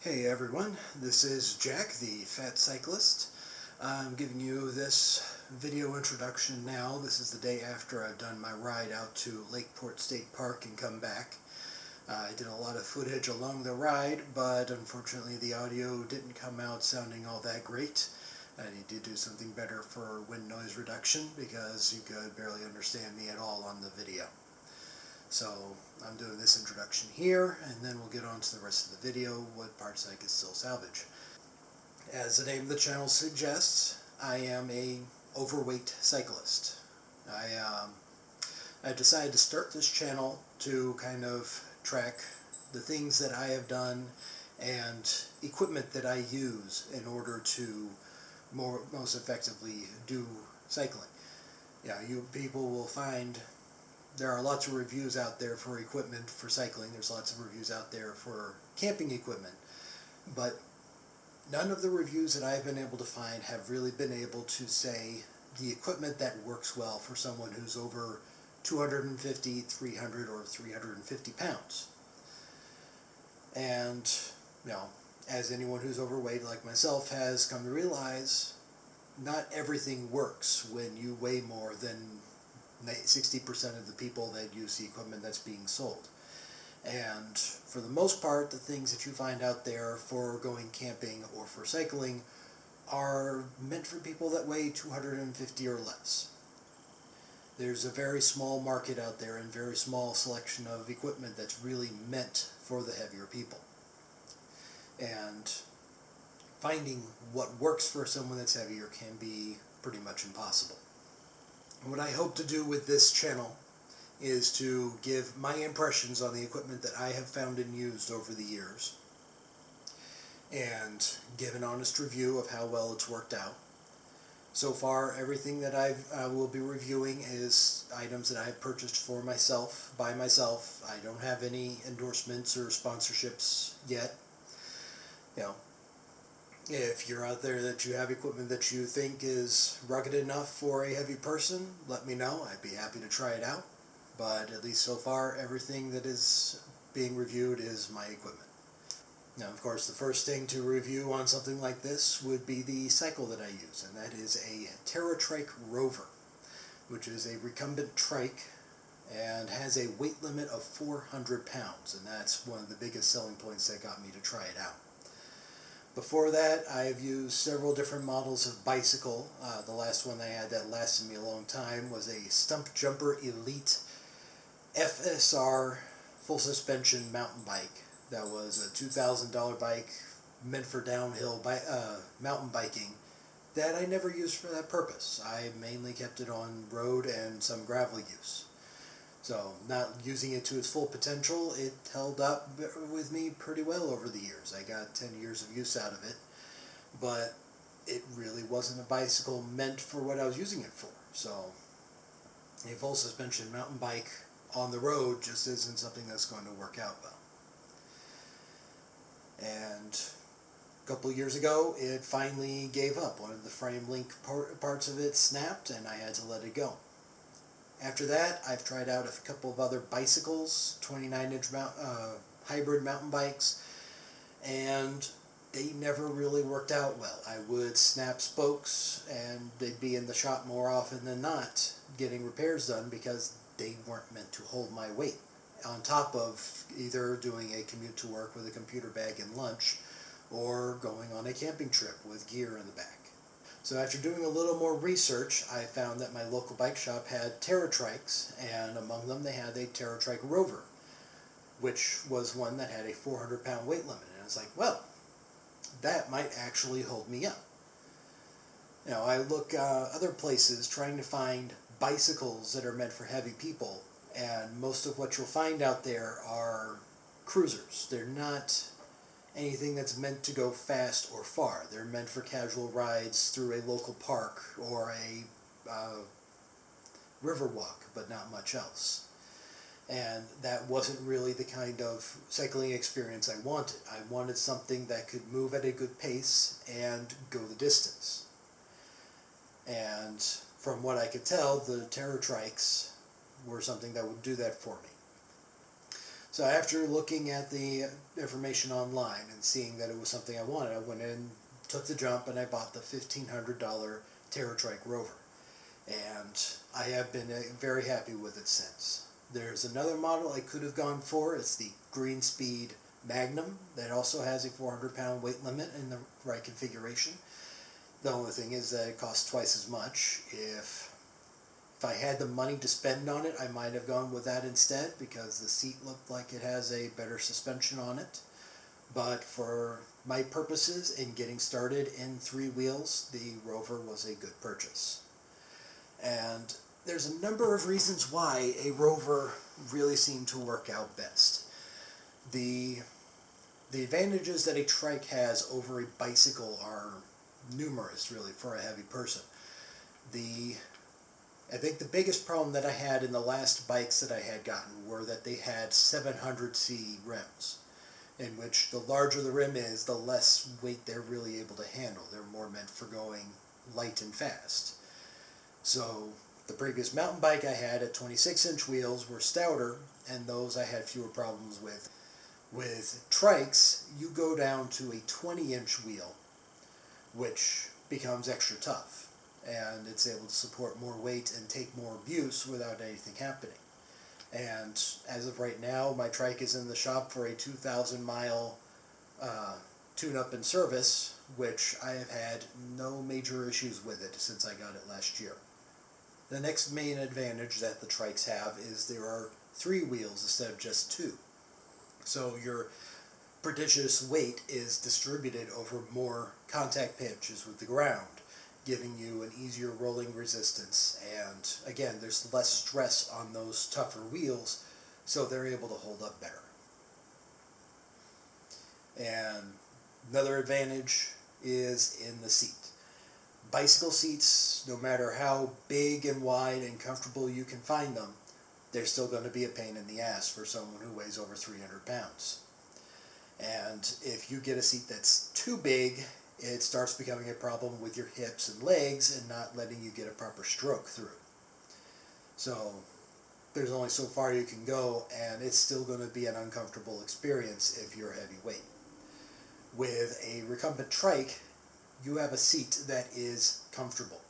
Hey everyone, this is Jack, the Fat Cyclist. I'm giving you this video introduction now. This is the day after I've done my ride out to Lakeport State Park and come back. I did a lot of footage along the ride, but unfortunately the audio didn't come out sounding all that great. I need to do something better for wind noise reduction because you could barely understand me at all on the video. So I'm doing this introduction here, and then we'll get on to the rest of the video, what parts I can still salvage. As the name of the channel suggests, I am a overweight cyclist. I decided to start this channel to kind of track the things that I have done and equipment that I use in order to most effectively do cycling. Yeah, you people will find there are lots of reviews out there for equipment for cycling. There's lots of reviews out there for camping equipment. But none of the reviews that I've been able to find have really been able to say the equipment that works well for someone who's over 250, 300, or 350 pounds. And, as anyone who's overweight like myself has come to realize, not everything works when you weigh more than 60% of the people that use the equipment that's being sold. And for the most part, the things that you find out there for going camping or for cycling are meant for people that weigh 250 or less. There's a very small market out there and very small selection of equipment that's really meant for the heavier people. And finding what works for someone that's heavier can be pretty much impossible. What I hope to do with this channel is to give my impressions on the equipment that I have found and used over the years and give an honest review of how well it's worked out. So far, everything that I will be reviewing is items that I've purchased for myself, by myself. I don't have any endorsements or sponsorships yet. If you're out there that you have equipment that you think is rugged enough for a heavy person, let me know. I'd be happy to try it out. But at least so far, everything that is being reviewed is my equipment. Now, of course, the first thing to review on something like this would be the cycle that I use, and that is a TerraTrike Rover, which is a recumbent trike and has a weight limit of 400 pounds, and that's one of the biggest selling points that got me to try it out. Before that, I've used several different models of bicycle. The last one I had that lasted me a long time was a Stump Jumper Elite FSR full suspension mountain bike. That was a $2,000 bike meant for downhill mountain biking that I never used for that purpose. I mainly kept it on road and some gravel use. So, not using it to its full potential, it held up with me pretty well over the years. I got 10 years of use out of it, but it really wasn't a bicycle meant for what I was using it for. So, a full suspension mountain bike on the road just isn't something that's going to work out well. And a couple of years ago, it finally gave up. One of the frame link parts of it snapped, and I had to let it go. After that, I've tried out a couple of other bicycles, 29-inch hybrid mountain bikes, and they never really worked out well. I would snap spokes, and they'd be in the shop more often than not getting repairs done because they weren't meant to hold my weight, on top of either doing a commute to work with a computer bag and lunch or going on a camping trip with gear in the back. So after doing a little more research, I found that my local bike shop had TerraTrikes, and among them they had a TerraTrike Rover, which was one that had a 400-pound weight limit. And I was like, well, that might actually hold me up. I look other places trying to find bicycles that are meant for heavy people, and most of what you'll find out there are cruisers. They're not anything that's meant to go fast or far. They're meant for casual rides through a local park or a river walk, but not much else. And that wasn't really the kind of cycling experience I wanted. I wanted something that could move at a good pace and go the distance. And from what I could tell, the TerraTrikes were something that would do that for me. So after looking at the information online and seeing that it was something I wanted, I went in, took the jump, and I bought the $1,500 TerraTrike Rover. And I have been very happy with it since. There's another model I could have gone for. It's the Green Speed Magnum that also has a 400-pound weight limit in the right configuration. The only thing is that it costs twice as much. If I had the money to spend on it, I might have gone with that instead because the seat looked like it has a better suspension on it. But for my purposes in getting started in 3 wheels, the Rover was a good purchase. And there's a number of reasons why a Rover really seemed to work out best. The advantages that a trike has over a bicycle are numerous, really, for a heavy person. I think the biggest problem that I had in the last bikes that I had gotten were that they had 700C rims, in which the larger the rim is, the less weight they're really able to handle. They're more meant for going light and fast. So the previous mountain bike I had at 26-inch wheels were stouter, and those I had fewer problems with. With trikes, you go down to a 20-inch wheel, which becomes extra tough, and it's able to support more weight and take more abuse without anything happening. And as of right now, my trike is in the shop for a 2,000-mile tune-up and service, which I have had no major issues with it since I got it last year. The next main advantage that the trikes have is there are 3 wheels instead of just 2. So your prodigious weight is distributed over more contact pinches with the ground, giving you an easier rolling resistance. And again, there's less stress on those tougher wheels, so they're able to hold up better. And another advantage is in the seat. Bicycle seats, no matter how big and wide and comfortable you can find them, they're still going to be a pain in the ass for someone who weighs over 300 pounds. And if you get a seat that's too big, it starts becoming a problem with your hips and legs and not letting you get a proper stroke through. So there's only so far you can go, and it's still going to be an uncomfortable experience if you're heavyweight. With a recumbent trike, you have a seat that is comfortable.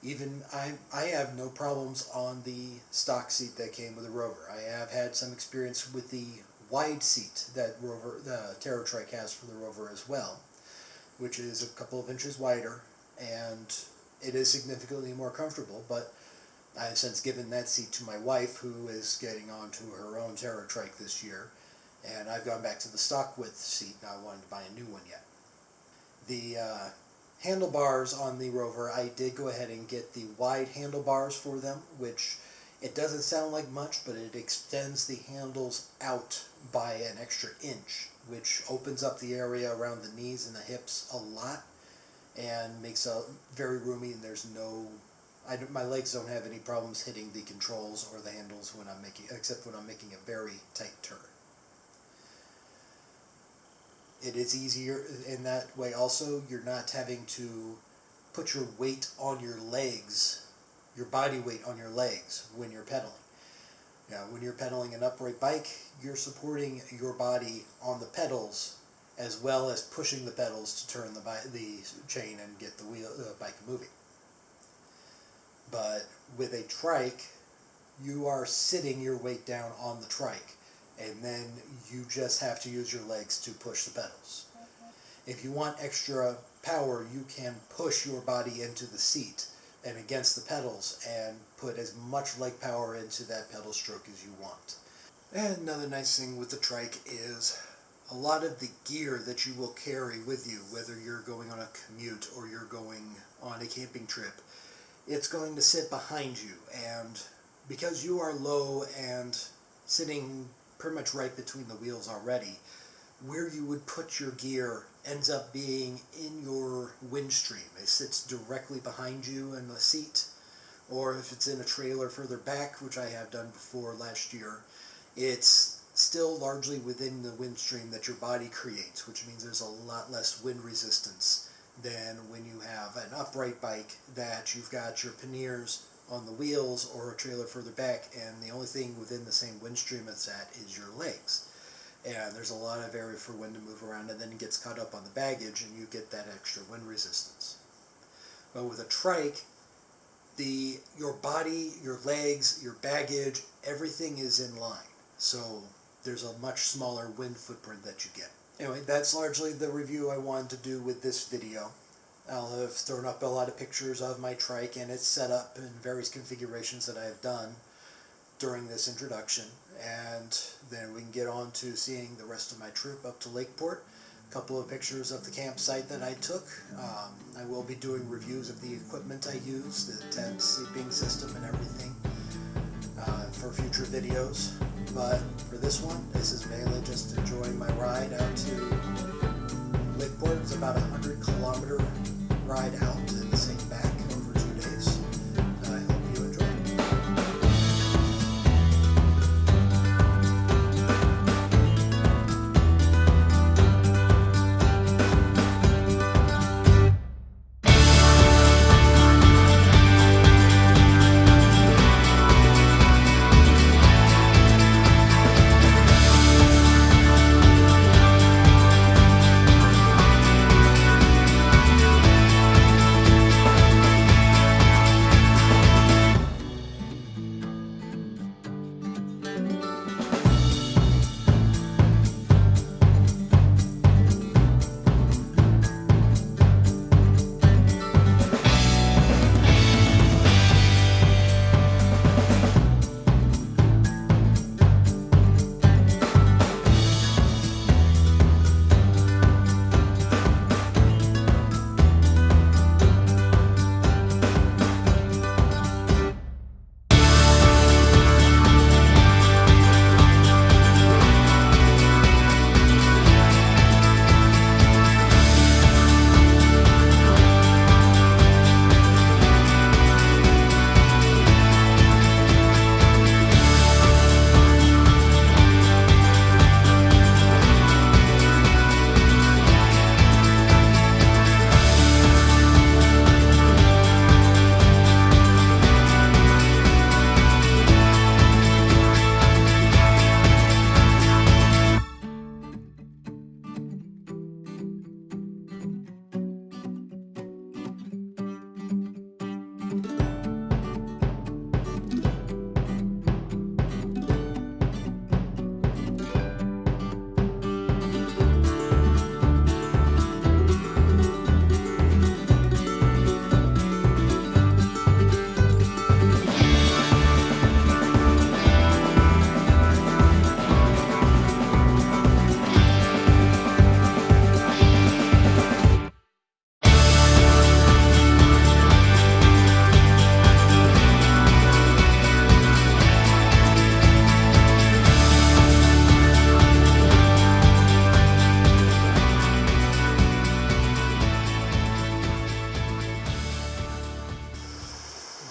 Even I have no problems on the stock seat that came with the Rover. I have had some experience with the wide seat that the TerraTrike has for the Rover as well, which is a couple of inches wider, and it is significantly more comfortable. But I have since given that seat to my wife, who is getting onto her own TerraTrike this year, and I've gone back to the stock width seat, not wanting to buy a new one yet. The handlebars on the Rover, I did go ahead and get the wide handlebars for them, which it doesn't sound like much, but it extends the handles out by an extra inch, which opens up the area around the knees and the hips a lot and makes it very roomy, and there's my legs don't have any problems hitting the controls or the handles except when I'm making a very tight turn. It is easier in that way also. You're not having to put your weight on your legs, your body weight on your legs when you're pedaling. Now, when you're pedaling an upright bike, you're supporting your body on the pedals as well as pushing the pedals to turn the chain and get the bike moving. But with a trike, you are sitting your weight down on the trike, and then you just have to use your legs to push the pedals. If you want extra power, you can push your body into the seat and against the pedals and put as much leg power into that pedal stroke as you want. And another nice thing with the trike is a lot of the gear that you will carry with you, whether you're going on a commute or you're going on a camping trip, it's going to sit behind you. And because you are low and sitting pretty much right between the wheels already, where you would put your gear ends up being in your windstream. It sits directly behind you in the seat, or if it's in a trailer further back, which I have done before last year, it's still largely within the windstream that your body creates, which means there's a lot less wind resistance than when you have an upright bike that you've got your panniers on the wheels or a trailer further back, and the only thing within the same wind stream it's at is your legs. And there's a lot of area for wind to move around, and then it gets caught up on the baggage and you get that extra wind resistance. But with a trike, your body, your legs, your baggage, everything is in line. So there's a much smaller wind footprint that you get. Anyway, that's largely the review I wanted to do with this video. I'll have thrown up a lot of pictures of my trike and its setup in various configurations that I have done during this introduction, and then we can get on to seeing the rest of my trip up to Lakeport. A couple of pictures of the campsite that I took. I will be doing reviews of the equipment I use, the tent, sleeping system, and everything for future videos. But for this one, this is mainly just enjoying my ride out to Lakeport. It's about a 100-kilometer ride out and staying back over 2 days. I hope you enjoy.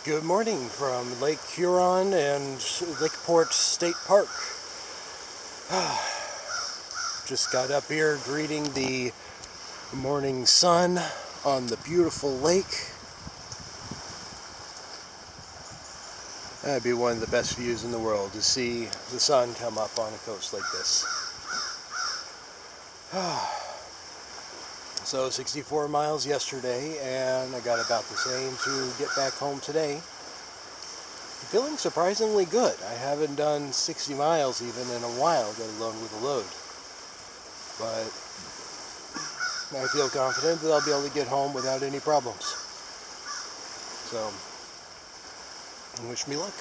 Good morning from Lake Huron and Lakeport State Park. Just got up here greeting the morning sun on the beautiful lake. That'd be one of the best views in the world, to see the sun come up on a coast like this. So 64 miles yesterday, and I got about the same to get back home today. Feeling surprisingly good. I haven't done 60 miles even in a while, let alone with a load. But I feel confident that I'll be able to get home without any problems. So, wish me luck.